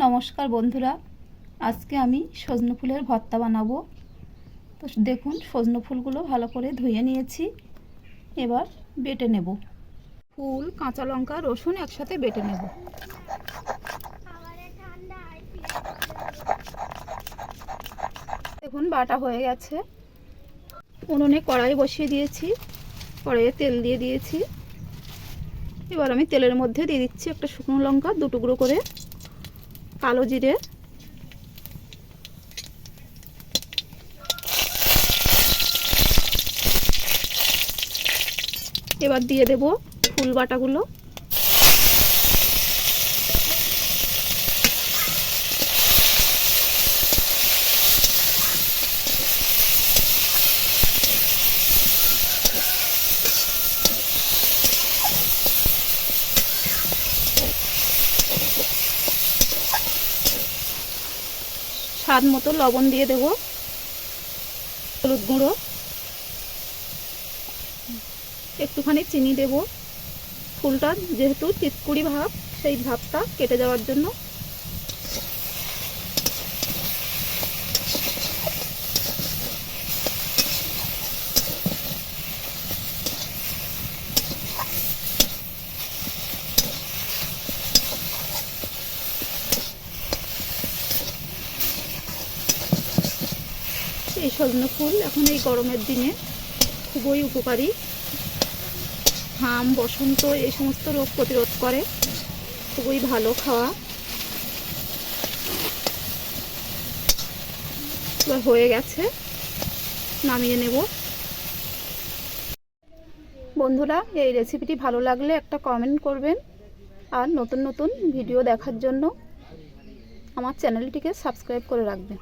নমস্কার বন্ধুরা, আজকে আমি সজনে ফুলের ভর্তা বানাবো। তো দেখুন, সজনে ফুলগুলো ভালো করে ধুয়ে নিয়েছি। এবার বেটে নেব। ফুল, কাঁচা লঙ্কা, রসুন একসাথে বেটে নেব। দেখুন বাটা হয়ে গেছে। উনুনে কড়াই বসিয়ে দিয়েছি, কড়াইয়ে তেল দিয়ে দিয়েছি। এবার আমি তেলের মধ্যে দিয়ে দিচ্ছি একটা শুকনো লঙ্কা, 2 টুকরো করে, কালো জিরে, এবার দিয়ে দেব ফুল বাটাগুলো। স্বাদ মতো লবণ দিয়ে দেব, হলুদ গুঁড়ো, একটুখানি চিনি দেব। ফুলটা যেহেতু চিতকুড়ি ভাব, সেই ভাবটা কেটে যাওয়ার জন্য। এই সজনে ফুল এখন এই গরমের দিনে খুবই উপকারী। হাম, বসন্ত এই সমস্ত রোগ প্রতিরোধ করে, খুবই ভালো খাওয়া। এবার হয়ে গেছে, নামিয়ে নেব। বন্ধুরা, এই রেসিপিটি ভালো লাগলে একটা কমেন্ট করবেন, আর নতুন নতুন ভিডিও দেখার জন্য আমার চ্যানেলটিকে সাবস্ক্রাইব করে রাখবেন।